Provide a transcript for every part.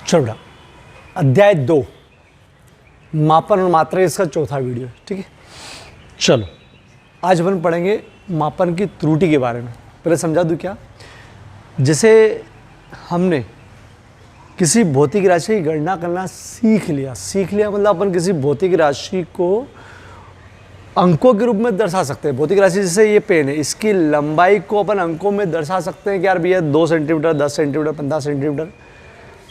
चलो बेटा, अध्याय 2 मापन और मात्रा, इसका चौथा वीडियो है। ठीक है, चलो आज अपन पढ़ेंगे मापन की त्रुटि के बारे में। पहले समझा दूँ क्या, जैसे हमने किसी भौतिक राशि की गणना करना सीख लिया मतलब अपन किसी भौतिक राशि को अंकों के रूप में दर्शा सकते हैं। भौतिक राशि जैसे ये पेन है, इसकी लंबाई को अपन अंकों में दर्शा सकते हैं कि यार भैया 2 सेंटीमीटर, 10 सेंटीमीटर, 15 सेंटीमीटर।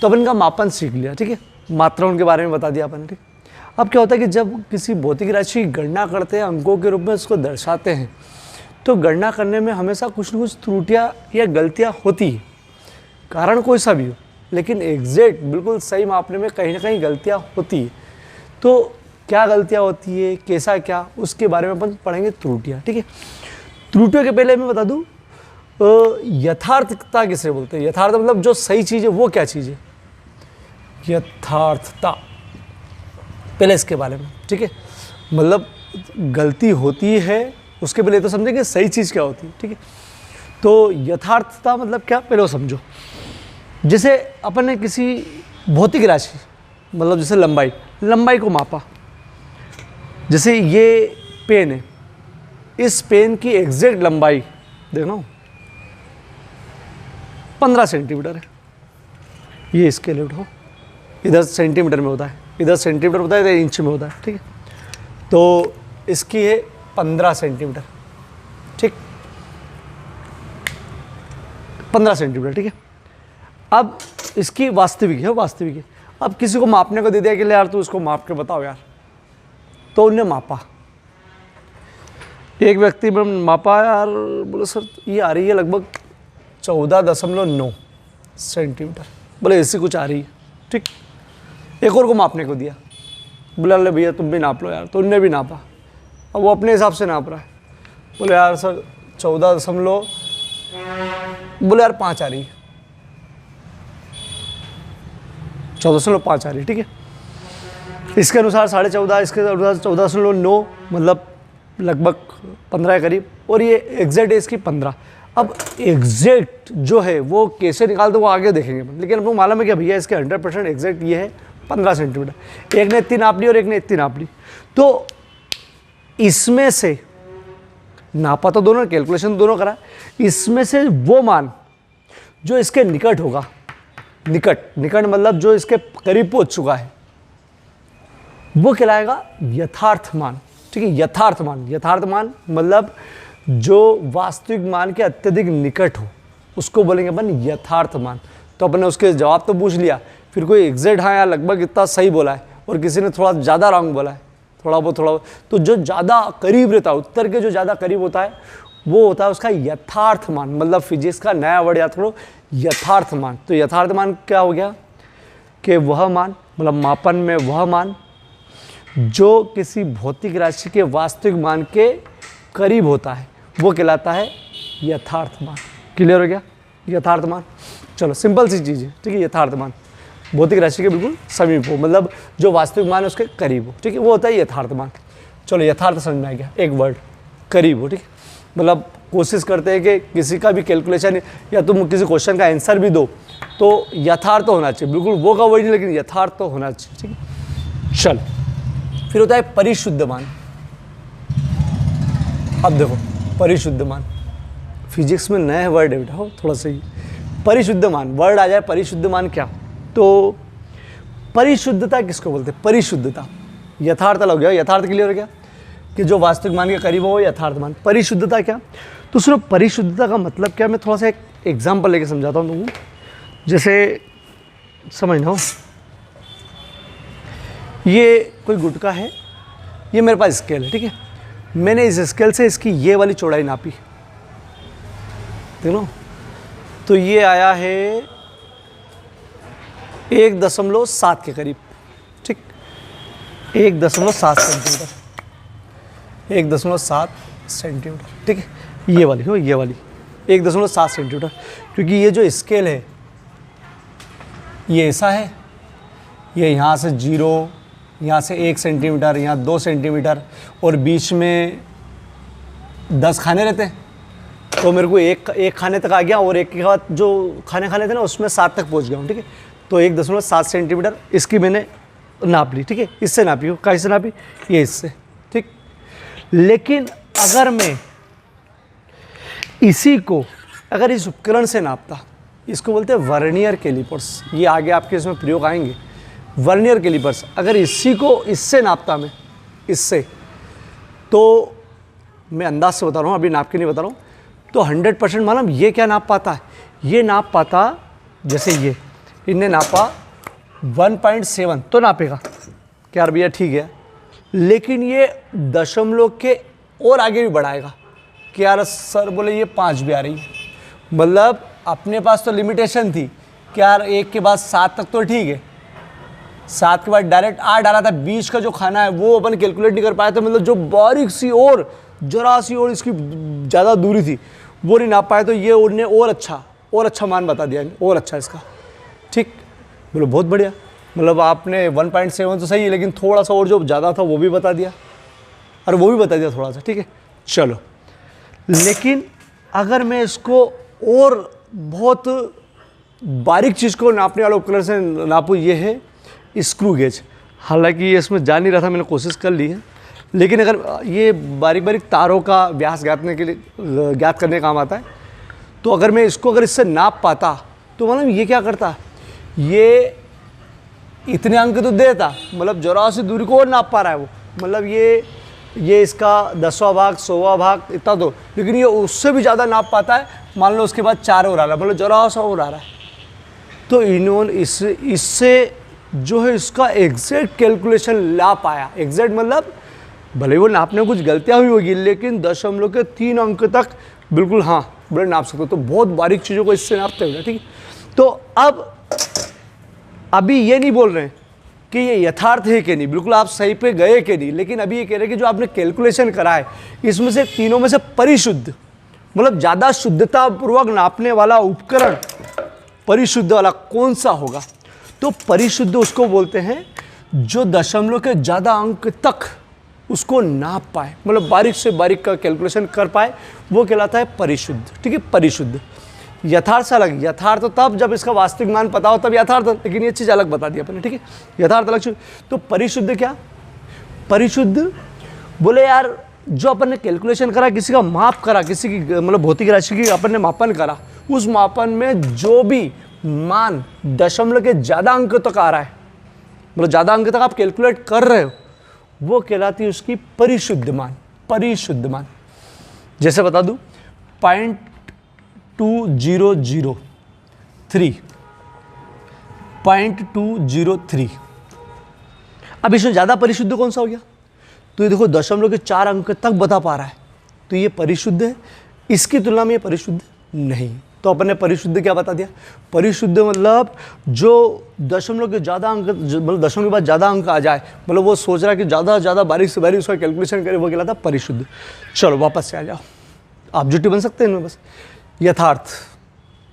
तो अपन का मापन सीख लिया। ठीक है, मात्राओं के बारे में बता दिया अपन ने। ठीक, अब क्या होता है कि जब किसी भौतिक राशि की गणना करते हैं, अंकों के रूप में उसको दर्शाते हैं, तो गणना करने में हमेशा कुछ न कुछ त्रुटियाँ या गलतियाँ होती है, कारण कोई सा भी हो, लेकिन एग्जैक्ट बिल्कुल सही मापने में कहीं ना कहीं गलतियाँ होती है। तो क्या गलतियाँ होती है, कैसा क्या, उसके बारे में अपन पढ़ेंगे त्रुटियाँ। ठीक है, त्रुटियों के पहले मैं बता दूँ यथार्थता किसे बोलते हैं। यथार्थ मतलब जो सही चीज़ है वो क्या चीज़ है, यथार्थता, पहले इसके बारे में। ठीक है, मतलब गलती होती है उसके पहले तो समझेंगे सही चीज़ क्या होती है। ठीक है, तो यथार्थता मतलब क्या, पहले वो समझो। जैसे अपन ने किसी भौतिक राशि मतलब जैसे लंबाई को मापा, जैसे ये पेन है, इस पेन की एग्जैक्ट लंबाई देखना 15 सेंटीमीटर है। ये स्केल उठाओ, इधर सेंटीमीटर में होता है, इधर सेंटीमीटर होता है, इधर इंच में होता है। ठीक है, तो इसकी है 15 सेंटीमीटर। ठीक, 15 सेंटीमीटर। ठीक है, अब इसकी वास्तविक है। अब किसी को मापने को दे दिया कि ले यार तू इसको माप के बताओ यार, तो उन्हें मापा, एक व्यक्ति में मापा यार, बोले सर ये आ रही है लगभग 14.9 सेंटीमीटर, बोले ऐसी कुछ आ रही है। ठीक, एक और को मापने को दिया, बोला ले भैया तुम भी नाप लो यार, तो उनने भी नापा। अब वो अपने हिसाब से नाप रहा है, बोले यार सर 14 बोले यार 5 आ रही है, 14.5 आ रही है। ठीक है, इसके अनुसार 14.5, इसके अनुसार 14.9, मतलब लगभग 15 के करीब, और ये एग्जैक्ट है इसकी 15। अब एग्जैक्ट जो है वो कैसे निकालते वो आगे देखेंगे, लेकिन आपको मालूम है कि भैया इसके 100% एग्जैक्ट ये है 15 सेंटीमीटर। एक ने इतनी नाप ली और एक ने इतनी नाप ली, तो इसमें से नापा तो दोनों, कैलकुलेशन दोनों करा, इसमें से वो मान जो इसके निकट होगा, निकट मतलब जो इसके करीब पहुंच चुका है, वो कहलाएगा यथार्थ मान। ठीक है, यथार्थ मान मतलब जो वास्तविक मान के अत्यधिक निकट हो, उसको बोलेंगे अपन यथार्थ मान। तो अपन ने उसके जवाब तो पूछ लिया, फिर कोई एग्जैक्ट हाँ या लगभग इतना सही बोला है और किसी ने थोड़ा ज़्यादा रॉन्ग बोला है, थोड़ा बहुत, तो जो ज़्यादा करीब रहता है, उत्तर के जो ज़्यादा करीब होता है वो होता है उसका यथार्थ मान। मतलब फिजिक्स का नया वर्ड याद करो, यथार्थ मान। तो यथार्थ मान क्या हो गया कि वह मान, मतलब मापन में वह मान जो किसी भौतिक राशि के वास्तविक मान के करीब होता है, वो कहलाता है यथार्थ मान। क्लियर हो गया, यथार्थ मान। चलो सिंपल सी चीज़ है। ठीक है, यथार्थ मान भौतिक राशि के बिल्कुल समीप हो, मतलब जो वास्तविक मान है उसके करीब हो। ठीक है, वो होता है यथार्थ मान। चलो यथार्थ समझ में आ गया, एक वर्ड करीब हो। ठीक है, मतलब कोशिश करते हैं कि किसी का भी कैलकुलेशन या तुम किसी क्वेश्चन का आंसर भी दो तो यथार्थ होना चाहिए, बिल्कुल वो का वर्ड नहीं, लेकिन यथार्थ तो होना चाहिए। ठीक है, चल फिर होता है परिशुद्ध मान। अब देखो परिशुद्ध मान, फिजिक्स में नया वर्ड है बेटा, हो थोड़ा सही। परिशुद्ध मान वर्ड आ जाए, परिशुद्ध मान क्या, तो परिशुद्धता किसको बोलते हैं, परिशुद्धता। यथार्थ अलग हो गया, यथार्थ क्लियर हो गया कि जो वास्तविक मान के करीब हो यथार्थ मान। परिशुद्धता क्या, तो सुनो परिशुद्धता का मतलब क्या, मैं थोड़ा सा एक एग्जाम्पल लेके समझाता हूँ तुमको, जैसे समझना हो। ये कोई गुटका है, ये मेरे पास स्केल है। ठीक है, मैंने इस स्केल से इसकी ये वाली चौड़ाई नापी, देख लो, तो ये आया है 1.7 के करीब। ठीक, 1.7 सेंटीमीटर, 1.7 सेंटीमीटर। ठीक है, ये वाली हो, ये वाली 1.7 सेंटीमीटर, क्योंकि ये जो स्केल है ये ऐसा है, ये यहाँ से 0, यहाँ से 1 सेंटीमीटर, यहाँ 2 सेंटीमीटर, और बीच में 10 खाने रहते हैं, तो मेरे को एक खाने तक आ गया, और एक के बाद जो खाने थे ना उसमें 7 तक पहुँच गया हूँ। ठीक है, तो 1.7 सेंटीमीटर इसकी मैंने नाप ली, ठीक है। इससे नापी हो, कैसे नापी, ये इससे, ठीक। लेकिन अगर मैं इसी को अगर इस उपकरण से नापता, इसको बोलते हैं वर्नियर कैलिपर्स, ये आगे आपके इसमें प्रयोग आएंगे, वर्नियर कैलिपर्स। अगर इसी को इससे नापता मैं, इससे, तो मैं अंदाज से बता रहा हूँ, अभी नाप के नहीं बता रहा हूँ, तो 100% मालूम ये क्या नाप पाता है, ये नाप पाता, जैसे ये इनने नापा 1.7 तो नापेगा कि यार भैया ठीक है, लेकिन ये दशमलव के और आगे भी बढ़ाएगा कि यार सर बोले ये 5 भी आ रही है, मतलब अपने पास तो लिमिटेशन थी कि यार 1 के बाद 7 तक तो ठीक है, 7 के बाद डायरेक्ट 8 डाला था, 20 का जो खाना है वो अपन कैलकुलेट नहीं कर पाए थे, मतलब जो बारीक सी और जरा सी और इसकी ज़्यादा दूरी थी वो नहीं नाप पाए, तो ये उन्हें और अच्छा मान बता दिया, और अच्छा इसका, ठीक। बोलो बहुत बढ़िया, मतलब आपने 1.7 तो सही है, लेकिन थोड़ा सा और जो ज़्यादा था वो भी बता दिया, और वो भी बता दिया थोड़ा सा, ठीक है। चलो, लेकिन अगर मैं इसको और बहुत बारीक चीज़ को नापने वाला उपकरण से नापूँ, ये है स्क्रू गेज। हालांकि ये इसमें जा नहीं रहा था, मैंने कोशिश कर ली है, लेकिन अगर ये बारीक बारीक तारों का व्यास ज्ञात करने काम आता है, तो अगर मैं इसको अगर इससे नाप पाता तो मतलब ये क्या करता, ये इतने अंक तो देता, मतलब जरा सी दूरी को और नाप पा रहा है वो, मतलब ये इसका 10वां भाग 100वां भाग इतना तो, लेकिन ये उससे भी ज़्यादा नाप पाता है। मान लो उसके बाद 4 और आ रहा है, मतलब जरा सा और आ रहा है, तो इन्होंने इससे जो है इसका एग्जैक्ट कैलकुलेशन ला पाया। एग्जैक्ट मतलब भले वो नापने में कुछ गलतियाँ हुई होगी, लेकिन दशमलव के 3 अंक तक बिल्कुल हाँ बड़े नाप सकते हो, तो बहुत बारीक चीज़ों को इससे नापते हुए, ठीक है। तो अब अभी ये नहीं बोल रहे हैं कि ये यथार्थ है कि नहीं, बिल्कुल आप सही पे गए कि नहीं, लेकिन अभी ये कह रहे हैं कि जो आपने कैलकुलेशन करा है इसमें से तीनों में से परिशुद्ध, मतलब ज़्यादा शुद्धता पूर्वक नापने वाला उपकरण परिशुद्ध वाला कौन सा होगा। तो परिशुद्ध उसको बोलते हैं जो दशमलव के ज़्यादा अंक तक उसको नाप पाए, मतलब बारीक से बारीक का कैलकुलेशन कर पाए, वो कहलाता है परिशुद्ध, ठीक है। परिशुद्ध यथार्थ से अलग, यथार्थ तो तब जब इसका वास्तविक मान पता हो तब यथार्थ, लेकिन ये चीज़ अलग बता दी अपने, ठीक है। यथार्थ अलग। तो परिशुद्ध क्या, परिशुद्ध बोले यार जो अपन ने कैलकुलेशन करा, किसी का माप करा, किसी की मतलब भौतिक राशि की अपन ने मापन करा, उस मापन में जो भी मान दशमलव के ज़्यादा अंक तक आ रहा है, मतलब ज़्यादा अंक तक आप कैलकुलेट कर रहे हो, वो कहलाती है उसकी परिशुद्ध मान। परिशुद्ध मान जैसे बता दूं 0.2003 अब इसमें ज़्यादा परिशुद्ध कौन सा हो गया, तो ये देखो दशमलव के 4 अंक तक बता पा रहा है, तो ये परिशुद्ध है। इसकी तुलना में ये परिशुद्ध नहीं। तो अपन ने परिशुद्ध क्या बता दिया, परिशुद्ध मतलब जो दशमलव के ज़्यादा अंक, मतलब दशमलव के बाद ज़्यादा अंक आ जाए, मतलब वो सोच रहा है कि ज़्यादा से ज़्यादा बारीक से बारीक उसका कैलकुलेशन करे, वो कहलाता परिशुद्ध। चलो वापस से आ जाओ, ऑब्जेक्टिव बन सकते हैं इनमें बस। यथार्थ,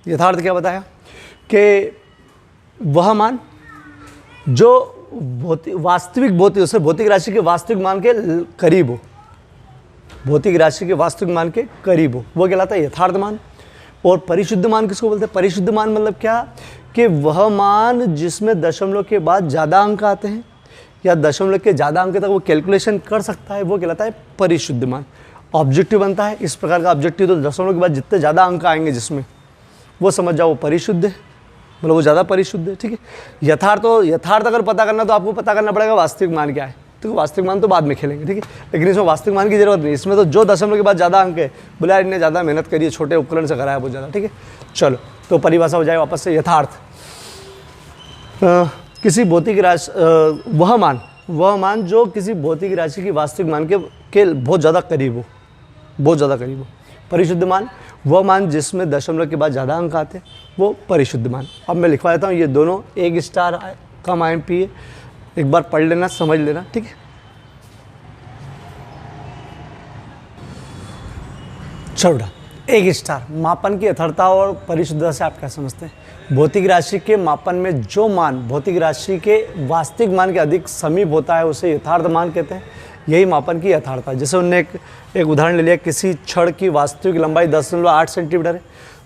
यथार्थ क्या बताया कि वह मान जो वास्तविक भौतिक राशि के वास्तविक मान के करीब हो, भौतिक राशि के वास्तविक मान के करीब हो, वो कहलाता है यथार्थ मान। और परिशुद्ध मान किसको बोलते हैं, परिशुद्ध मान मतलब क्या कि वह मान जिसमें दशमलव के बाद ज़्यादा अंक आते हैं या दशमलव के ज़्यादा अंक तक वो कैलकुलेशन कर सकता है, वो कहलाता है परिशुद्ध मान। ऑब्जेक्टिव बनता है इस प्रकार का ऑब्जेक्टिव, तो दशमलव के बाद जितने ज़्यादा अंक आएंगे जिसमें, वो समझ जाओ वो परिशुद्ध है, मतलब वो ज़्यादा परिशुद्ध है, ठीक है। यथार्थ अगर पता करना तो आपको पता करना पड़ेगा वास्तविक मान क्या है, तो वास्तविक मान तो बाद में खेलेंगे, ठीक है। लेकिन इसमें वास्तविक मान की जरूरत नहीं, इसमें तो जो दशमलव के बाद ज़्यादा अंक है, बोला इन्हें ज़्यादा मेहनत करिए, छोटे उपकरण से कराया बहुत ज़्यादा, ठीक है। चलो तो परिभाषा हो जाए वापस से, यथार्थ किसी भौतिक राशि, वह मान जो किसी भौतिक राशि की वास्तविक मान के बहुत ज़्यादा करीब हो, बहुत ज़्यादा करीब हो। परिशुद्ध मान वह मान जिसमें दशमलव के बाद ज़्यादा अंक आते हैं, वो परिशुद्ध मान। अब मैं लिखवा देता हूँ, ये दोनों 1 स्टार कम IMP है, एक बार पढ़ लेना, समझ लेना, ठीक है। चौड़ा 1 स्टार मापन की यथार्थता और परिशुद्धता से आप क्या समझते हैं। भौतिक राशि के मापन में जो मान भौतिक राशि के वास्तविक मान के अधिक समीप होता है उसे यथार्थ मान कहते हैं, यही मापन की यथार्थता। जैसे उन्होंने एक उदाहरण ले लिया, किसी छड़ की वास्तविक लंबाई 10.8 सेंटीमीटर है,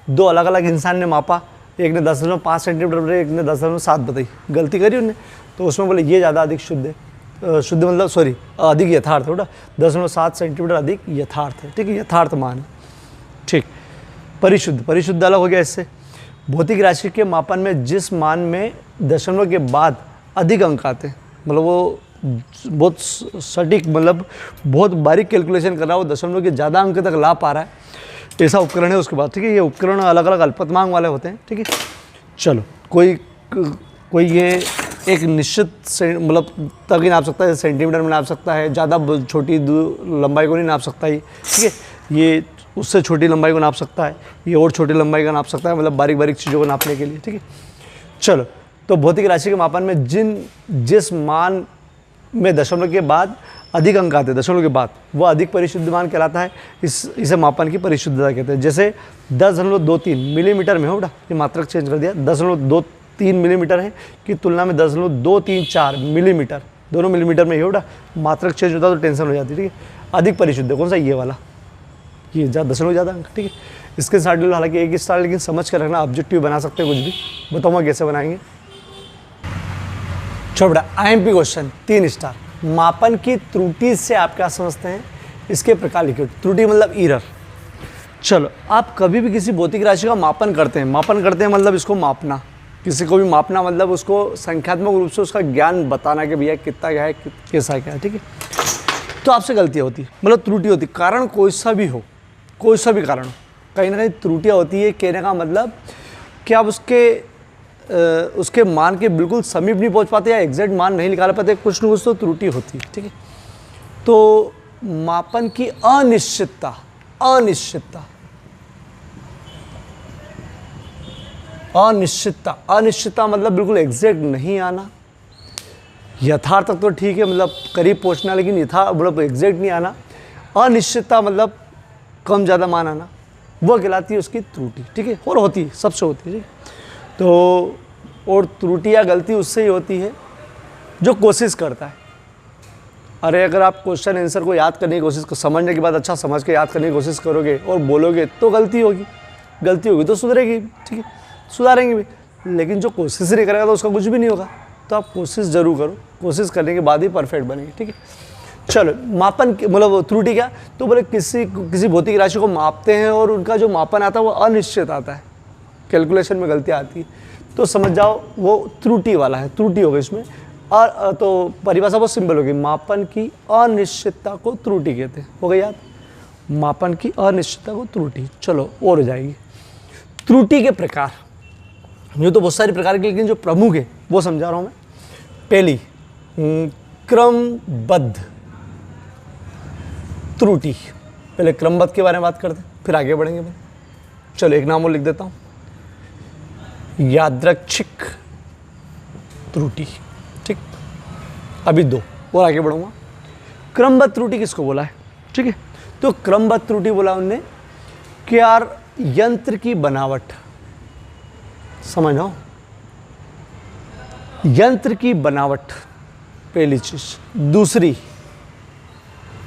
2 अलग अलग इंसान ने मापा, एक ने 10.5 सेंटीमीटर बताई, एक ने 10.7 बताई, गलती करी उनने, तो उसमें बोले ये ज़्यादा अधिक शुद्ध है, शुद्ध मतलब सॉरी अधिक यथार्थ है, 10.7 सेंटीमीटर अधिक यथार्थ है, ठीक है, यथार्थ मान है, ठीक। परिशुद्ध, परिशुद्ध अलग हो गया इससे। भौतिक राशि के मापन में जिस मान में दशमलव के बाद अधिक अंक आते हैं, मतलब वो बहुत सटीक, मतलब बहुत बारीक कैलकुलेशन कर रहा है, वो दशमलव के ज़्यादा अंक तक ला पा रहा है, ऐसा उपकरण है उसके बाद, ठीक है। ये उपकरण अलग अलग अल्पतमांक वाले होते हैं, ठीक है। चलो कोई ये एक निश्चित मतलब तक ही नाप सकता है, सेंटीमीटर में नाप सकता है, ज़्यादा छोटी लंबाई को नहीं नाप सकता ये, ठीक है। ये उससे छोटी लंबाई को नाप सकता है, ये और छोटी लंबाई का नाप सकता है, मतलब बारीक बारीक चीज़ों को नापने के लिए, ठीक है। चलो, तो भौतिक राशि के मापन में जिस मान में दशमलव के बाद अधिक अंक आते हैं, दशमलव के बाद, वो अधिक परिशुद्ध मान कहलाता है। इसे मापन की परिशुद्धता कहते हैं। जैसे 10.23 मिलीमीटर में हो बेटा, ये मात्रक चेंज कर दिया, 10.23 मिलीमीटर है की तुलना में 10.234 मिलीमीटर, दोनों मिलीमीटर में ही हो बेटा, मात्रक चेंज होता है तो टेंशन हो जाती है, ठीक है। अधिक परिशुद्ध कौन सा, ये वाला, ये दशमलव ज़्यादा अंक, ठीक है। इसके साथ हालांकि एक स्टार, लेकिन समझ कर रखना, ऑब्जेक्टिव बना सकते हैं कुछ भी, बताऊँगा कैसे बनाएंगे। चलो बेटा, IMP क्वेश्चन 3 स्टार। मापन की त्रुटि से आप क्या समझते हैं, इसके प्रकार लिखिए। त्रुटि मतलब एरर। चलो, आप कभी भी किसी भौतिक राशि का मापन करते हैं मतलब इसको मापना, किसी को भी मापना मतलब उसको संख्यात्मक रूप से उसका ज्ञान बताना कि भैया कितना क्या है, कैसा क्या है, ठीक है। तो आपसे गलतियाँ होती, मतलब त्रुटि होती, कारण कोई सा भी हो, कोई सा भी कारण हो, कहीं ना कहीं त्रुटियाँ होती है। कहने का मतलब कि आप उसके मान के बिल्कुल समीप नहीं पहुंच पाते या एग्जैक्ट मान नहीं निकाल पाते, कुछ न कुछ तो त्रुटि होती है, ठीक है। तो मापन की अनिश्चितता, अनिश्चितता मतलब बिल्कुल एग्जैक्ट नहीं आना, यथार्थ तक तो ठीक है, मतलब करीब पहुंचना, लेकिन मतलब एग्जैक्ट नहीं आना। अनिश्चितता मतलब कम ज़्यादा मान आना, वो कहलाती है उसकी त्रुटि, ठीक है। और होती है, सबसे होती है, ठीक है। तो और त्रुटि या गलती उससे ही होती है जो कोशिश करता है। अरे अगर आप क्वेश्चन आंसर को याद करने की कोशिश, समझने के बाद अच्छा समझ के याद करने की कोशिश करोगे और बोलोगे तो गलती होगी तो सुधरेगी, ठीक है, सुधारेंगे भी। लेकिन जो कोशिश नहीं करेगा तो उसका कुछ भी नहीं होगा। तो आप कोशिश जरूर करो, कोशिश करने के बाद ही परफेक्ट बनेंगे, ठीक है। चलो, मापन मतलब त्रुटि क्या, तो बोले किसी भौतिक राशि को मापते हैं और उनका जो मापन आता है वो अनिश्चित आता है, कैलकुलेशन में गलतियाँ आती है, तो समझ जाओ वो त्रुटि वाला है, त्रुटि होगी इसमें। और तो परिभाषा बहुत सिंपल होगी, मापन की अनिश्चितता को त्रुटि कहते हैं। हो गई याद, मापन की अनिश्चितता को त्रुटि। चलो और हो जाएगी। त्रुटि के प्रकार, ये तो बहुत सारे प्रकार के, लेकिन जो प्रमुख है वो समझा रहा हूँ मैं। पहली, क्रमबद्ध त्रुटि। पहले क्रमबद्ध के बारे में बात करते हैं, फिर आगे बढ़ेंगे। चलो एक नाम और लिख देता हूँ, यादृच्छिक त्रुटि, ठीक। अभी 2 और आगे बढ़ूंगा। क्रमबद्ध त्रुटि किसको बोला है, ठीक है। तो क्रमबद्ध त्रुटि बोला उनने कि यार यंत्र की बनावट, समझो, यंत्र की बनावट पहली चीज। दूसरी,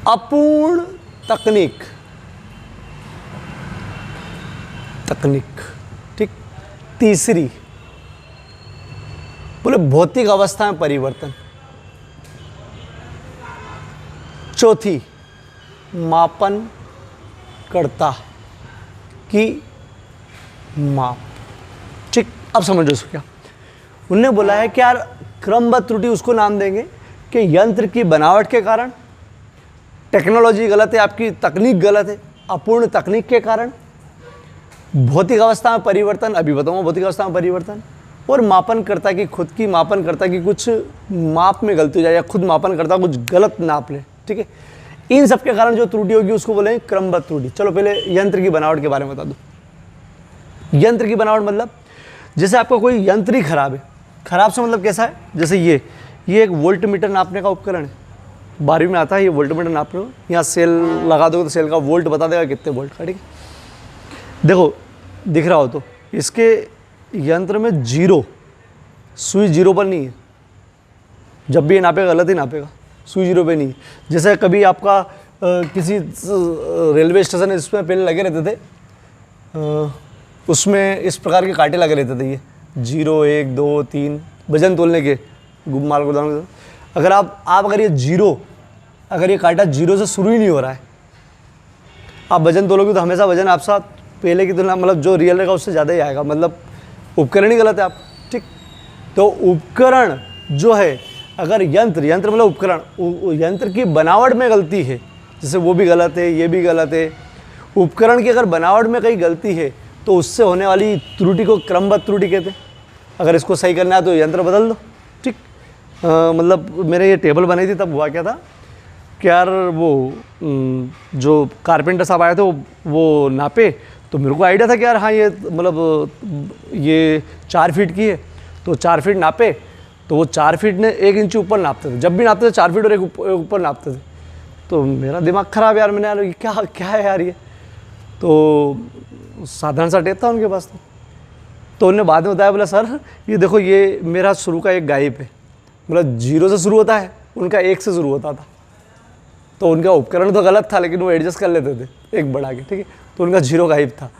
अपूर्ण तकनीक, ठीक। तीसरी, बोले भौतिक अवस्था में परिवर्तन। चौथी, मापन कर्ता की माप, ठीक। अब समझो इसको क्या उनने बोला है कि यार क्रमबद्ध त्रुटि उसको नाम देंगे कि यंत्र की बनावट के कारण, टेक्नोलॉजी गलत है, आपकी तकनीक गलत है, अपूर्ण तकनीक के कारण, भौतिक अवस्था में परिवर्तन, अभी बताऊंगा भौतिक अवस्था में परिवर्तन, और मापनकर्ता की खुद की मापनकर्ता की कुछ माप में गलती हो जाए या खुद मापनकर्ता कुछ गलत नाप ले, ठीक है। इन सब के कारण जो त्रुटि होगी उसको बोलेंगे क्रमबद्ध त्रुटि। चलो पहले यंत्र की बनावट के बारे में बता दूं। यंत्र की बनावट मतलब जैसे आपका कोई यंत्र ही खराब है, खराब से मतलब कैसा है, जैसे ये एक वोल्ट मीटर नापने का उपकरण है, 12वीं में आता है ये वोल्ट मीटर नाप रहे हो, यहाँ सेल लगा दोगे तो सेल का वोल्ट बता देगा कितने वोल्ट का, ठीक है। देखो दिख रहा हो तो इसके यंत्र में जीरो, सुई जीरो पर नहीं है, जब भी ये नापेगा गलत ही नापेगा, सुई जीरो पे नहीं है। जैसे कभी आपका किसी रेलवे स्टेशन इसमें पहले लगे रहते थे उसमें इस प्रकार के कांटे लगे रहते थे, ये 0 1 2 3 वजन तोलने के माल गोदाम। अगर आप अगर ये जीरो, अगर ये कांटा जीरो से शुरू ही नहीं हो रहा है, आप वजन तोलोगे तो हमेशा वजन आप साथ पहले की तुलना मतलब जो रियल रहेगा उससे ज़्यादा ही आएगा, मतलब उपकरण ही गलत है आप, ठीक। तो उपकरण जो है, अगर यंत्र मतलब उपकरण, यंत्र की बनावट में गलती है, जैसे वो भी गलत है, ये भी गलत है। उपकरण की अगर बनावट में कहीं गलती है तो उससे होने वाली त्रुटि को क्रमबद्ध त्रुटि कहते हैं। अगर इसको सही करना है तो यंत्र बदल दो, ठीक। मतलब मेरे ये टेबल बनाई थी तब हुआ क्या था कि यार वो जो कारपेंटर साहब आए थे वो नापे, तो मेरे को आइडिया था कि यार हाँ ये मतलब ये 4 फीट की है, तो 4 फीट नापे, तो वो 4 फीट ने 1 इंच ऊपर नापते थे, जब भी नापते थे 4 फीट और 1 ऊपर नापते थे। तो मेरा दिमाग ख़राब यार, मैंने यार ये क्या है यार ये, तो साधारण सा टेप था उनके पास। तो उन्होंने बाद में बताया, बोला सर ये देखो ये मेरा शुरू का एक गायब है, मतलब 0 से शुरू होता है, उनका 1 से शुरू होता था। तो उनका उपकरण तो गलत था लेकिन वो एडजस्ट कर लेते थे 1 बढ़ा के, ठीक है। तो उनका 0 गायब था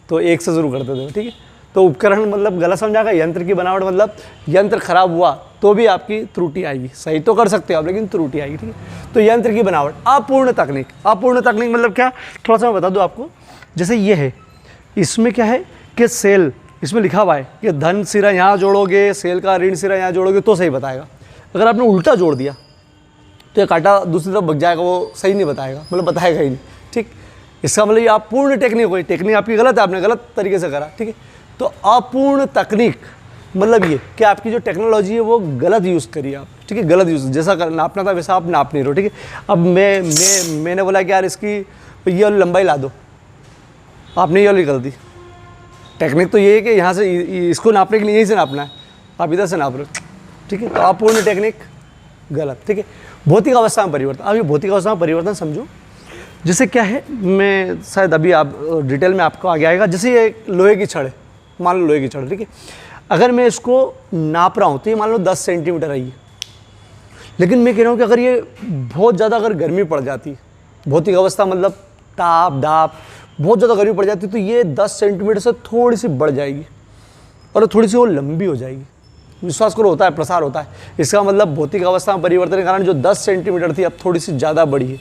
तो 1 से शुरू करते थे, ठीक है। तो उपकरण मतलब गलत समझा गया। यंत्र की बनावट मतलब यंत्र खराब हुआ तो भी आपकी त्रुटि आएगी, सही तो कर सकते हो आप लेकिन त्रुटि आएगी, ठीक है। तो यंत्र की बनावट। अपूर्ण तकनीक, अपूर्ण तकनीक मतलब क्या, थोड़ा सा मैं बता दूँ आपको। जैसे ये है, इसमें क्या है कि सेल, इसमें लिखा हुआ है कि धन सिरा यहाँ जोड़ोगे, सेल का ऋण सिरा यहाँ जोड़ोगे तो सही बताएगा। अगर आपने उल्टा जोड़ दिया तो ये कांटा दूसरी तरफ भग जाएगा, वो सही नहीं बताएगा, मतलब बताएगा ही नहीं, ठीक। इसका मतलब ये अपूर्ण टेक्निक हुई, टेक्निक आपकी गलत है, आपने गलत तरीके से करा, ठीक है। तो अपूर्ण तकनीक मतलब ये कि आपकी जो टेक्नोलॉजी है वो गलत यूज़ करिए आप, ठीक है। गलत यूज़, जैसा नापना था वैसा आप नाप नहीं रहे हो, ठीक है। अब मैंने बोला कि यार इसकी ये वाली लंबाई ला दो, आपने ये वाली कर दी। टेक्निक तो ये है कि यहाँ से इसको नापने के लिए यहीं से नापना है, आप इधर से नाप रहे हो, ठीक है। तो अपूर्ण टेक्निक गलत, ठीक है। भौतिक अवस्था में परिवर्तन, अब ये भौतिक अवस्था में परिवर्तन समझो, जैसे क्या है, मैं शायद अभी आप डिटेल में आपको आगे आएगा। जैसे ये लोहे की छड़ है, मान लो लोहे की छड़, ठीक है। अगर मैं इसको नाप रहा हूँ तो ये मान लो 10 सेंटीमीटर है ये, लेकिन मैं कह रहा हूँ कि अगर ये बहुत ज़्यादा अगर गर्मी पड़ जाती, भौतिक अवस्था मतलब ताप दाप, बहुत ज़्यादा गर्मी पड़ जाती तो ये 10 सेंटीमीटर से थोड़ी सी बढ़ जाएगी और थोड़ी सी वो लंबी हो जाएगी। विश्वास करो होता है, प्रसार होता है। इसका मतलब भौतिक अवस्था में परिवर्तन के कारण जो 10 सेंटीमीटर थी अब थोड़ी सी ज़्यादा बढ़ी है।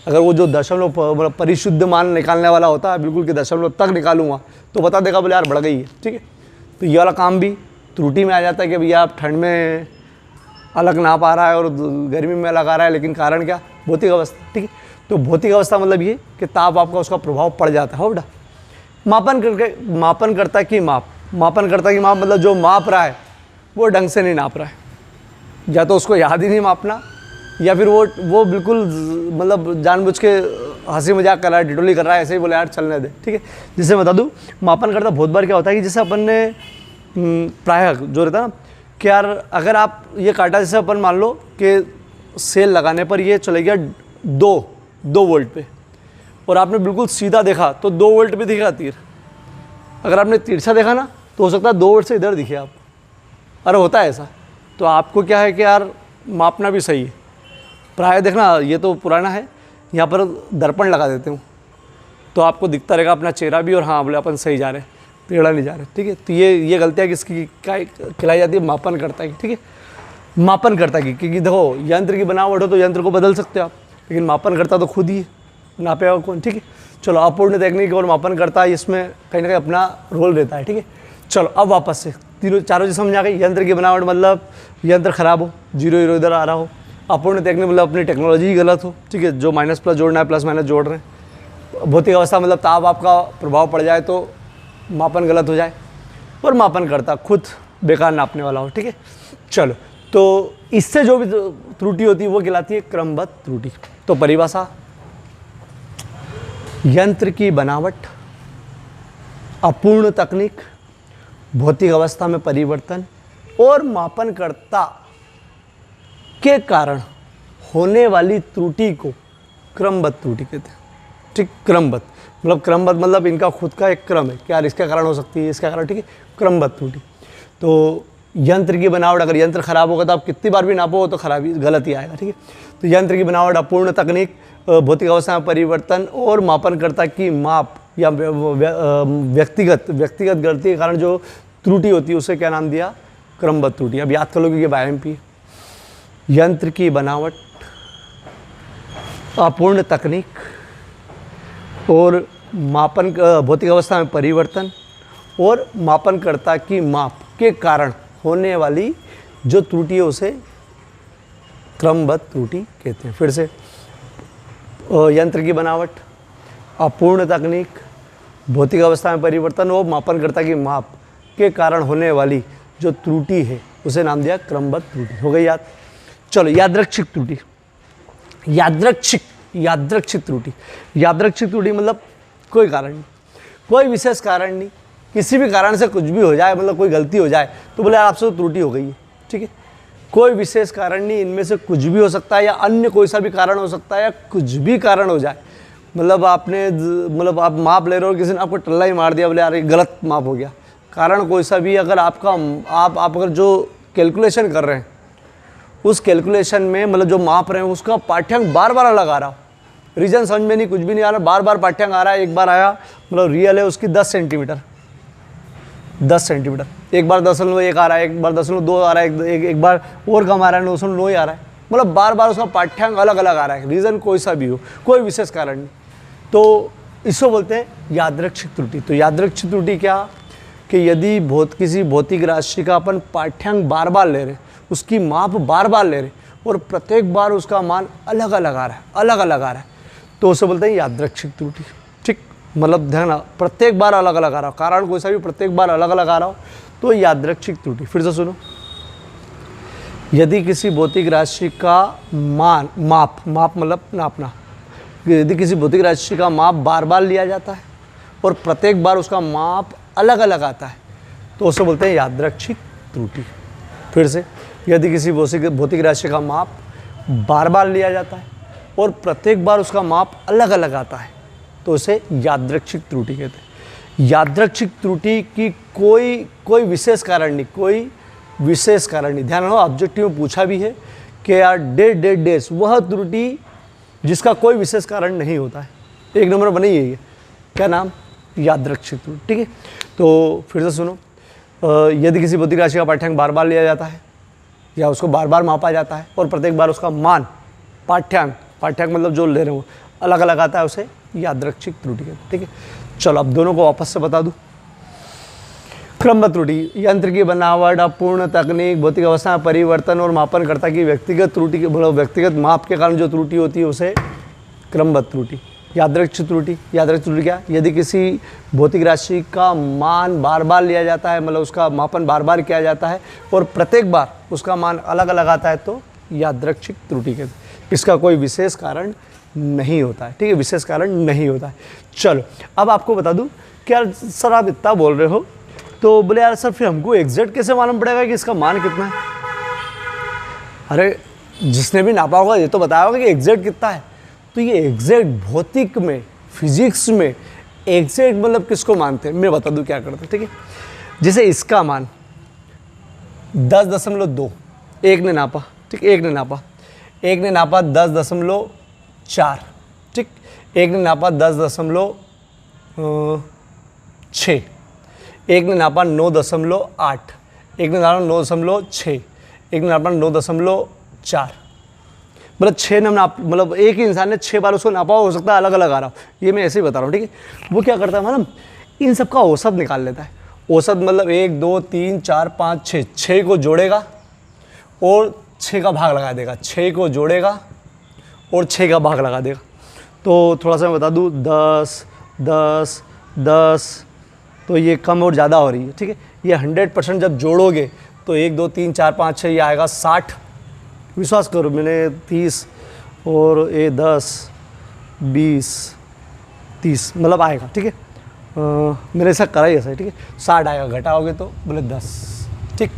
अगर वो जो दशमलव परिशुद्ध मान निकालने वाला होता है बिल्कुल कि दशमलव तक निकालूंगा तो बता देगा बोले यार बढ़ गई है, ठीक है। तो ये वाला काम भी त्रुटि में आ जाता है कि भैया आप ठंड में अलग नाप आ रहा है और गर्मी में अलग आ रहा है, लेकिन कारण क्या, भौतिक अवस्था, ठीक है। तो भौतिक अवस्था मतलब ये कि ताप आपका उसका प्रभाव पड़ जाता है, हो बेटा। मापनकर्ता की माप मतलब जो माप रहा है वो ढंग से नहीं नाप रहा है, या तो उसको याद ही नहीं मापना, या फिर वो बिल्कुल मतलब जानबूझ के हंसी मजाक कर रहा है, डिटोली कर रहा है, ऐसे ही बोले यार चलने दे, ठीक है। जिससे बता दूँ मापनकर्ता बहुत बार क्या होता है कि जैसे अपन ने प्रायः जो रहता है ना कि यार अगर आप ये काटा, जैसे अपन मान लो कि सेल लगाने पर ये चले गया 2 वोल्ट पे और आपने बिल्कुल सीधा देखा तो 2 वोल्ट पे दिखेगा तीर। अगर आपने तिरछा देखा ना तो हो सकता है 2 वोल्ट से इधर दिखे आप, अरे होता है ऐसा। तो आपको क्या है कि यार मापना भी सही है। प्राय देखना, ये तो पुराना है, यहाँ पर दर्पण लगा देते हूँ तो आपको दिखता रहेगा अपना चेहरा भी, और हाँ बोले अपन सही जा रहे हैं, टेढ़ा नहीं जा रहे, ठीक है। तो ये गलतियाँ किसकी खिलाई जाती है, मापनकर्ता की, ठीक है। मापनकर्ता की, क्योंकि देखो यंत्र की बनावट हो तो यंत्र को बदल सकते हो आप, लेकिन मापनकर्ता तो खुद ही है, नापेगा कौन, ठीक है। चलो अपूर्ण तकनीक और मापनकर्ता इसमें कहीं ना कहीं अपना रोल रहता है, ठीक है। चलो अब वापस से चारों चीज़ समझ आ गई। यंत्र की बनावट मतलब यंत्र खराब हो, 0 इधर आ रहा हो। अपूर्ण तकनीक मतलब अपनी टेक्नोलॉजी ही गलत हो, ठीक है, जो माइनस प्लस जोड़ना है प्लस माइनस जोड़ रहे हैं। भौतिक अवस्था मतलब ताप आपका प्रभाव पड़ जाए तो मापन गलत हो जाए, और मापनकर्ता खुद बेकार नापने वाला हो, ठीक है। चलो, तो इससे जो भी त्रुटि होती है वो कहलाती है क्रमबद्ध त्रुटि। तो परिभाषा, यंत्र की बनावट, अपूर्ण तकनीक, भौतिक अवस्था में परिवर्तन और मापनकर्ता के कारण होने वाली त्रुटि को क्रमबद्ध त्रुटि कहते हैं, ठीक। क्रमबद्ध मतलब इनका खुद का एक क्रम है कि यार इसके कारण हो सकती है, इसका कारण, ठीक है, क्रमबद्ध त्रुटि। तो यंत्र की बनावट, अगर यंत्र खराब होगा तो आप कितनी बार भी नापो तो खराबी गलत ही आएगा, ठीक है। तो यंत्र की बनावट, अपूर्ण तकनीक, भौतिक अवस्था में परिवर्तन और मापनकर्ता की माप या व्यक्तिगत गलती के कारण जो त्रुटि होती है उसे क्या नाम दिया? क्रमबद्ध त्रुटि। अब याद कर लो कि ये IMP। यंत्र की बनावट, अपूर्ण तकनीक और मापन, भौतिक अवस्था में परिवर्तन और मापनकर्ता की माप के कारण होने वाली जो त्रुटि है उसे क्रमबद्ध त्रुटि कहते हैं। फिर से, यंत्र की बनावट, अपूर्ण तकनीक, भौतिक अवस्था में परिवर्तन और मापनकर्ता की माप के कारण होने वाली जो त्रुटि है उसे नाम दिया क्रमबद्ध त्रुटि। हो गई याद? चलो, यादृच्छिक त्रुटि। यादृच्छिक त्रुटि, यादृच्छिक त्रुटि मतलब कोई कारण नहीं, कोई विशेष कारण नहीं, किसी भी कारण से कुछ भी हो जाए, मतलब कोई गलती हो जाए तो बोले आपसे तो त्रुटि हो गई है, ठीक है। कोई विशेष कारण नहीं, इनमें से कुछ भी हो सकता है या अन्य कोई सा भी कारण हो सकता है या कुछ भी कारण हो जाए। मतलब आप माप ले रहे हो, किसी ने आपको टल्ला ही मार दिया, बोले यार ये गलत माप हो गया, कारण कोई सा भी अगर आप अगर जो कैलकुलेशन कर रहे हैं उस कैलकुलेशन में मतलब जो माप रहे हैं उसका पाठ्यांक बार बार अलग आ रहा, रीजन समझ में नहीं, कुछ भी नहीं आ रहा, बार बार पाठ्यांक आ रहा है। एक बार आया मतलब रियल है उसकी 10 सेंटीमीटर, 10 सेंटीमीटर, एक बार 10.1 आ रहा है, एक बार 10.2 आ रहा है, एक बार और कम आ रहा है, 9.9 ही आ रहा है, मतलब बार बार उसका पाठ्यांक अलग अलग आ रहा है, रीज़न कोई सा भी हो, कोई विशेष कारण नहीं, तो इसको बोलते हैं यादृच्छिक त्रुटि। तो यादृच्छिक त्रुटि क्या कि यदि किसी भौतिक राशि का अपन पाठ्यांक बार बार ले रहे, उसकी माप बार बार ले रहे और प्रत्येक बार उसका मान अलग अलग आ रहा है, तो उसे बोलते हैं यादृच्छिक त्रुटि। ठीक, मतलब ध्यान, प्रत्येक बार अलग अलग आ रहा हो, कारण कोई सा भी प्रत्येक बार अलग अलग आ रहा हो तो यादृच्छिक त्रुटि। फिर से सुनो, यदि किसी भौतिक राशि का माप मतलब नापना, यदि किसी भौतिक राशि का माप बार बार लिया जाता है और प्रत्येक बार उसका माप अलग अलग आता है तो उसे बोलते हैं यादृच्छिक त्रुटि। फिर से, यदि किसी भौतिक राशि का माप बार बार लिया जाता है और प्रत्येक बार उसका माप अलग अलग आता है तो उसे यादृच्छिक त्रुटि कहते हैं। यादृच्छिक त्रुटि की कोई विशेष कारण नहीं, ध्यान रखो, ऑब्जेक्टिव में पूछा भी है कि यार डेज वह त्रुटि जिसका कोई विशेष कारण नहीं होता है, एक नंबर बनी यही है, क्या नाम? यादृच्छिक त्रुटि। ठीक है, तो फिर से सुनो, यदि किसी भौतिक राशि का पाठ्यांक बार बार लिया जाता है या उसको बार बार मापा जाता है और प्रत्येक बार उसका मान पाठ्यांक मतलब जो ले रहे हो अलग अलग आता है उसे यादृच्छिक त्रुटि कहते हैं। ठीक है, चलो अब दोनों को वापस से बता दूं। क्रमबद्ध त्रुटि, यंत्र की बनावट, अपूर्ण तकनीक, भौतिक अवस्था में परिवर्तन और मापनकर्ता की व्यक्तिगत त्रुटि, व्यक्तिगत माप के कारण जो त्रुटि होती है उसे क्रमबद्ध त्रुटि। यादृच्छिक त्रुटि क्या? यदि किसी भौतिक राशि का मान बार बार लिया जाता है, मतलब उसका मापन बार बार किया जाता है और प्रत्येक बार उसका मान अलग अलग आता है तो यादृच्छिक त्रुटि कहते हैं। इसका कोई विशेष कारण नहीं होता है। ठीक है, विशेष कारण नहीं होता है। चलो अब आपको बता दूं कि यार सर आप इतना बोल रहे हो तो बोले यार सर फिर हमको एग्जैक्ट कैसे मालूम पड़ेगा कि इसका मान कितना है? अरे जिसने भी नापा होगा ये तो बताया होगा कि एग्जैक्ट कितना है। तो ये एग्जैक्ट भौतिक में, फिजिक्स में एग्जैक्ट मतलब किसको मानते हैं, मैं बता दूं क्या करते हैं। ठीक है, जैसे इसका मान 10.2 एक ने नापा, ठीक, एक ने नापा 10.4, ठीक, एक ने नापा 10.6, एक ने नापा 9.8, एक ने नापा 9.6, एक ने नापा 9.4, मतलब 6 ने मतलब एक ही इंसान ने 6 बार उसको नापा, हो सकता है अलग अलग आ रहा हो, ये मैं ऐसे ही बता रहा हूँ। ठीक है, वो क्या करता है मतलब इन सब का औसत निकाल लेता है। औसत मतलब 1 2 3 4 5 6, 6 को जोड़ेगा और 6 का भाग लगा देगा, 6 को जोड़ेगा और 6 का भाग लगा देगा। तो थोड़ा सा मैं बता दूँ, 10 10 10, तो ये कम और ज़्यादा हो रही है। ठीक है, ये 100% जब जोड़ोगे तो 1 2 3 4 5 6 ये आएगा 60। विश्वास करो, मैंने 30 और ये 10 20 30 मतलब आएगा। ठीक है, मैंने ऐसा करा ही ऐसा है। ठीक है, 60 आएगा, घटाओगे तो बोले 10। ठीक,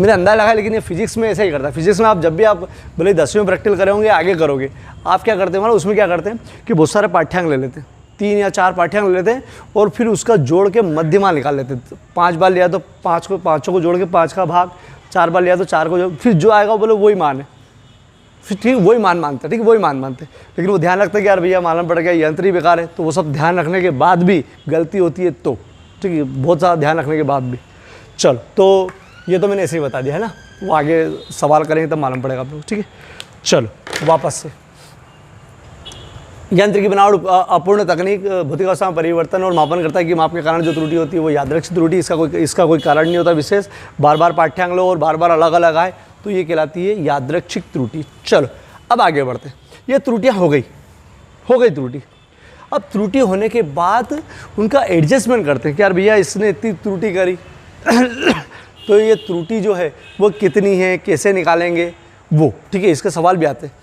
मैंने अंदाज़ा लगा, लेकिन ये फिजिक्स में ऐसा ही करता है। फिजिक्स में आप जब भी आप भले 10वीं में प्रैक्टिकल करे होंगे, आगे करोगे, आप क्या करते हैं मतलब उसमें क्या करते हैं कि बहुत सारे पाठ्यांक ले लेते हैं, 3 या 4 पाठ्यांक ले लेते हैं और फिर उसका जोड़ के मध्यमान निकाल लेते हैं। 5 बार लिया तो 5 को जोड़ के 5 का भाग, 4 बार लिया तो 4 को जोड़, फिर जो आएगा बोले वही मान है। फिर ठीक वही मान मानते हैं, ठीक है, वही मान मानते हैं, लेकिन वो ध्यान रखते हैं कि यार भैया मालूम पड़ गया यंत्र ही बेकार है, तो वो सब ध्यान रखने के बाद भी गलती होती है, तो ठीक है, बहुत ज़्यादा ध्यान रखने के बाद भी। चलो, तो ये तो मैंने ऐसे ही बता दिया है ना, वो आगे सवाल करेंगे तब मालूम पड़ेगा आप लोग, ठीक है। चलो वापस से, यंत्र की बनावट अपूर्ण तकनीक, भौतिक अवस्था में परिवर्तन और मापन करता है कि माप के कारण जो त्रुटि होती है वो यादृच्छिक त्रुटि, इसका कोई कारण नहीं होता विशेष, बार बार पाठ्यांक लो और बार बार अलग अलग आए तो ये कहलाती है यादृच्छिक त्रुटि। चलो अब आगे बढ़ते हैं। ये त्रुटियाँ हो गई त्रुटि। अब त्रुटि होने के बाद उनका एडजस्टमेंट करते हैं कि यार भैया इसने इतनी त्रुटि करी तो ये त्रुटि जो है वो कितनी है, कैसे निकालेंगे वो, ठीक है, इसके सवाल भी आते हैं।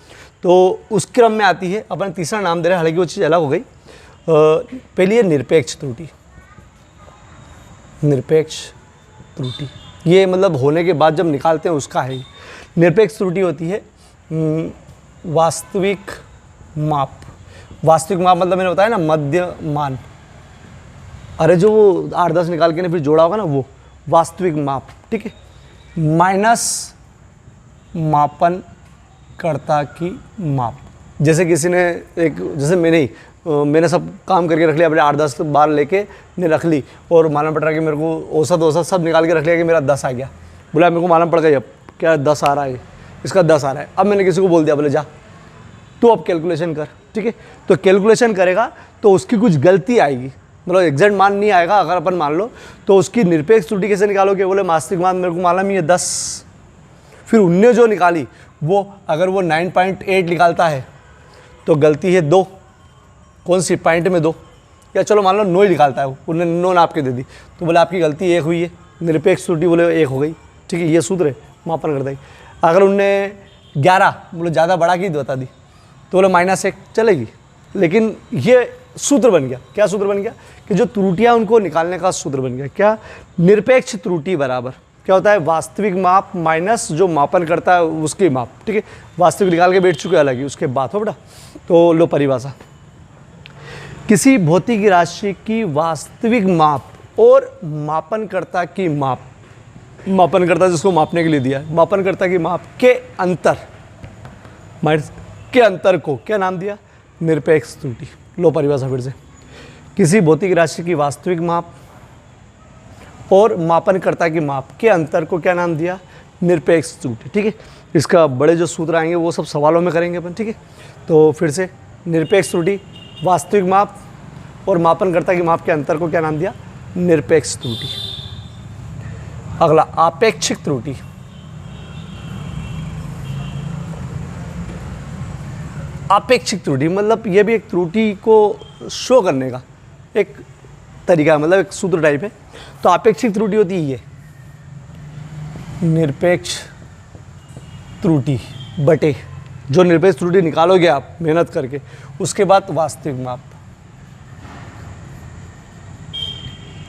तो उस क्रम में आती है, अपन तीसरा नाम दे रहे हैं, हालांकि वो चीज़ अलग हो गई। पहली है निरपेक्ष त्रुटि। निरपेक्ष त्रुटि ये मतलब होने के बाद जब निकालते हैं उसका है। निरपेक्ष त्रुटि होती है वास्तविक माप। वास्तविक माप मतलब मैंने बताया ना, मध्य मान, अरे जो वो 8-10 निकाल के ने फिर जोड़ा होगा ना, वो वास्तविक माप, ठीक है, माइनस मापन कर्ता की माप। जैसे किसी ने जैसे मैंने सब काम करके रख लिया, अपने 8-10 बार लेके ने रख ली और मालूम पड़ रहा है कि मेरे को औसत सब निकाल के रख लिया कि मेरा 10 आ गया। बोला मेरे को मालूम पड़ गया अब क्या 10 आ रहा है, इसका 10 आ रहा है। अब मैंने किसी को बोल दिया, बोले जा तू अब कैलकुलेशन कर, ठीक है। तो कैलकुलेशन करेगा तो उसकी कुछ गलती आएगी, मतलब एग्जैक्ट मान नहीं आएगा। अगर अपन मान लो तो उसकी निरपेक्ष त्रुटि कैसे निकालोगे? बोले वास्तविक मान मेरे को मालूम ही है 10, फिर उनने जो निकाली वो अगर वो 9.8 निकालता है तो गलती है 2, कौन सी पॉइंट में 2, या चलो मान लो 9 ही निकालता है, उन्होंने 9 नाप के दे दी, तो बोले आपकी गलती 1 हुई है, निरपेक्ष त्रुटि बोले 1 हो गई, ठीक है, ये सूत्र है, मापन करता है। अगर उनने 11 बोले ज़्यादा बढ़ा की बता दी तो बोले -1 चलेगी, लेकिन ये सूत्र बन गया। क्या सूत्र बन गया? कि जो त्रुटियाँ उनको निकालने का सूत्र बन गया। क्या? निरपेक्ष त्रुटि बराबर क्या होता है? वास्तविक माप माइनस जो मापन करता है उसकी माप, ठीक है। वास्तविक निकाल के बैठ चुके अलग ही, उसके बाद हो बेटा। तो लो परिभाषा, किसी भौतिक राशि की वास्तविक माप और मापनकर्ता की माप, मापनकर्ता जिसको मापने के लिए दिया है, मापनकर्ता की माप के अंतर के अंतर को क्या नाम दिया? निरपेक्ष त्रुटि। लो परिभाषा फिर से, किसी भौतिक राशि की वास्तविक माप और मापनकर्ता की माप के अंतर को क्या नाम दिया? निरपेक्ष त्रुटि, ठीक है। इसका बड़े जो सूत्र आएंगे वो सब सवालों में करेंगे अपन, ठीक है। तो फिर से, निरपेक्ष त्रुटि, वास्तविक माप और मापनकर्ता की माप के अंतर को क्या नाम दिया? निरपेक्ष त्रुटि। अगला, आपेक्षिक त्रुटि। आपेक्षिक त्रुटि मतलब ये भी एक त्रुटि को शो करने का एक तरीका, मतलब एक सूत्र टाइप है। तो आपेक्षिक त्रुटि होती है ये, निरपेक्ष त्रुटि बटे जो निरपेक्ष त्रुटि निकालोगे आप मेहनत करके, उसके बाद वास्तविक माप,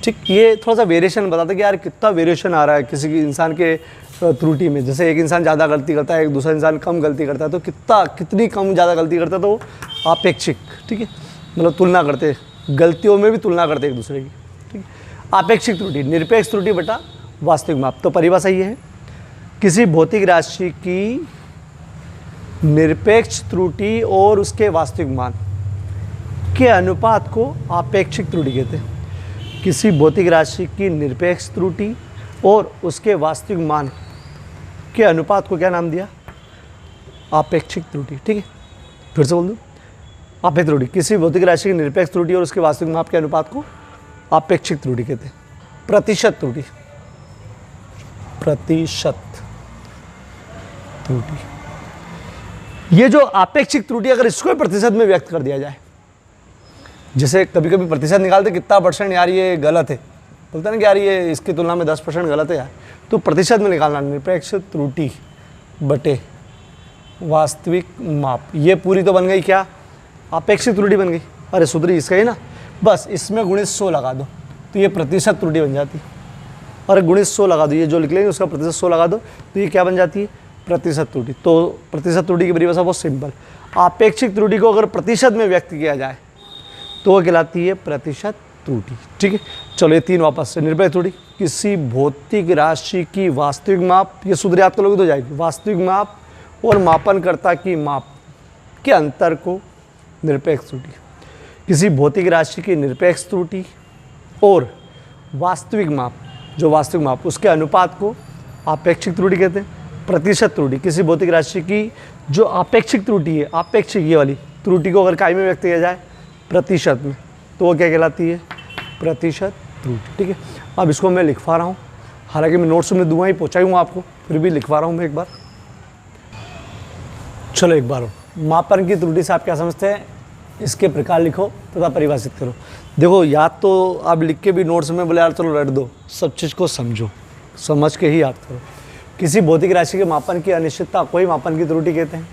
ठीक। ये थोड़ा सा वेरिएशन बताता है कि यार कितना वेरिएशन आ रहा है किसी की इंसान के त्रुटि में। जैसे एक इंसान ज़्यादा गलती करता है, एक दूसरा इंसान कम गलती करता है, तो कितनी कम ज़्यादा गलती करता है तो आपेक्षिक, ठीक है, मतलब तुलना करते, गलतियों में भी तुलना करते एक दूसरे की, ठीक है। आपेक्षिक त्रुटि, निरपेक्ष त्रुटि बटा वास्तविक माप। तो परिभाषा ये है, किसी भौतिक राशि की निरपेक्ष त्रुटि और उसके वास्तविक मान के अनुपात को आपेक्षिक त्रुटि कहते हैं। किसी भौतिक राशि की निरपेक्ष त्रुटि और उसके वास्तविक मान के अनुपात को क्या नाम दिया? आपेक्षिक त्रुटि, ठीक है। फिर से बोल दूँ, आपेक्षिक त्रुटि, किसी भौतिक राशि की निरपेक्ष त्रुटि और उसके वास्तविक माप के अनुपात को आपेक्षिक त्रुटि कहते हैं। प्रतिशत त्रुटि, प्रतिशत त्रुटि, ये जो आपेक्षिक त्रुटि अगर इसको प्रतिशत में व्यक्त कर दिया जाए, जैसे कभी कभी प्रतिशत निकालते कितना % यार ये गलत है, बोलता ना कि यार ये इसकी तुलना में 10% गलत है यार, तो प्रतिशत में निकालना, निरपेक्ष त्रुटि बटे वास्तविक माप। ये पूरी तो बन गई क्या? आपेक्षिक त्रुटि बन गई। अरे सुधरी इसका ही ना, बस इसमें गुणित 100 लगा दो तो ये प्रतिशत त्रुटि बन जाती। और गुणित 100 लगा दो, ये जो लिख लेंगे उसका प्रतिशत 100 लगा दो तो ये क्या बन जाती है? प्रतिशत त्रुटि। तो प्रतिशत त्रुटि की परिभाषा बहुत सिंपल, आपेक्षिक त्रुटि को अगर प्रतिशत में व्यक्त किया जाए तो वो कहलाती है प्रतिशत त्रुटि, ठीक है। चलो ये 3 वापस से, निरपेक्ष त्रुटि, किसी भौतिक राशि की वास्तविक माप, ये सूत्र याद कर लोगे तो जाएगी, वास्तविक माप और मापनकर्ता की माप के अंतर को निरपेक्ष त्रुटि, किसी भौतिक राशि की निरपेक्ष त्रुटि और वास्तविक माप, जो वास्तविक माप उसके अनुपात को आपेक्षिक त्रुटि कहते हैं। प्रतिशत त्रुटि, किसी भौतिक राशि की जो आपेक्षिक त्रुटि है, आपेक्षिक ये वाली त्रुटि को अगर काय में व्यक्त किया जाए प्रतिशत में, तो वो क्या कहलाती है? प्रतिशत त्रुटि। ठीक है, अब इसको मैं लिखवा रहा हूँ, हालांकि मैं नोट्स में दूंगा ही, पहुँचाई हूँ आपको, फिर भी लिखवा रहा हूँ मैं एक बार। चलो एक बार मापन की त्रुटि से आप क्या समझते हैं, इसके प्रकार लिखो तथा परिभाषित करो। देखो याद तो आप लिख के भी नोट्स में बोले यार चलो रट दो, सब चीज़ को समझो, समझ के ही याद करो। किसी भौतिक राशि के मापन की अनिश्चितता को ही मापन की त्रुटि कहते हैं।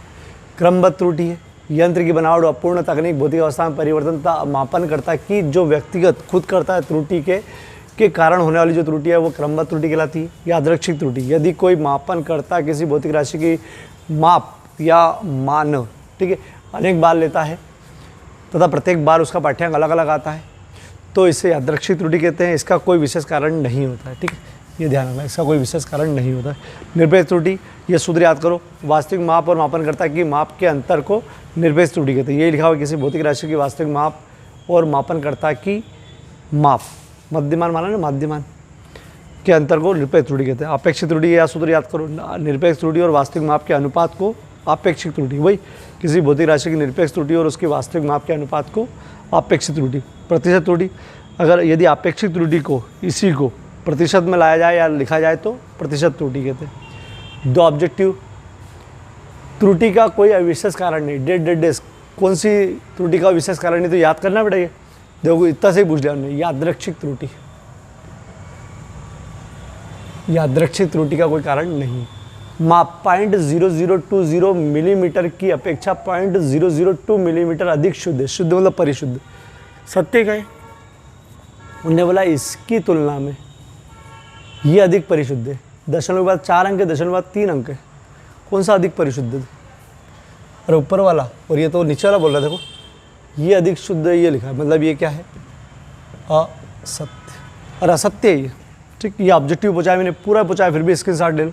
क्रमबद्ध त्रुटि है, यंत्र की बनावट, अपूर्ण तकनीक, भौतिक अवस्था में परिवर्तन तथा मापनकर्ता की जो व्यक्तिगत खुद करता है त्रुटि के कारण होने वाली जो त्रुटि है वो क्रमबद्ध त्रुटि कहलाती है। यादृच्छिक त्रुटि, यदि कोई मापनकर्ता किसी भौतिक राशि की माप या मान, ठीक है, अनेक बार लेता है तथा प्रत्येक बार उसका पाठ्यांक अलग अलग आता है, तो इसे यादृच्छिक त्रुटि कहते हैं। इसका कोई विशेष कारण नहीं होता है। ठीक है, ये ध्यान रखना, इसका कोई विशेष कारण नहीं होता है। निरपेक्ष त्रुटि, ये सूत्र याद करो, वास्तविक माप और मापनकर्ता की माप के अंतर को निरपेक्ष त्रुटि कहते हैं। ये लिखा हुआ किसी भौतिक राशि की वास्तविक माप और मापनकर्ता की माप, मध्यमान माना ना, माध्यमान के अंतर को निरपेक्ष त्रुटि कहते हैं। आपेक्षिक त्रुटि या सूत्र याद करो, निरपेक्ष त्रुटि और वास्तविक माप के अनुपात को आपेक्षिक त्रुटि, वही किसी भौतिक राशि की निरपेक्ष त्रुटि और उसकी वास्तविक माप के अनुपात को आपेक्षिक त्रुटि। प्रतिशत त्रुटि, अगर यदि आपेक्षिक त्रुटि को इसी को प्रतिशत में लाया जाए या लिखा जाए तो प्रतिशत त्रुटि कहते हैं। दो ऑब्जेक्टिव, त्रुटि का कोई विशेष कारण नहीं, डेड कौन सी त्रुटि का विशेष कारण नहीं, तो याद करना पड़ेगा। देखो इतना से ही पूछ लिया हमने, यादृच्छिक त्रुटि, यादृच्छिक त्रुटि का कोई कारण नहीं। माप 0.0020 मिलीमीटर की अपेक्षा 0.002 मिलीमीटर अधिक शुद्ध है। शुद्ध मतलब परिशुद्ध, सत्य का है। उन्होंने बोला इसकी तुलना में ये अधिक परिशुद्ध है। दशमलव के बाद 4 अंक है, दशमलव के बाद 3 अंक है, कौन सा अधिक परिशुद्ध है? अरे ऊपर वाला, और ये तो नीचे वाला बोल रहा है। देखो ये अधिक शुद्ध है, ये लिखा है, मतलब ये क्या है? असत्य, और असत्य है ये। ठीक, ये ऑब्जेक्टिव पूछा है मैंने, पूरा पूछा है, फिर भी स्क्रीनशॉट ले लो।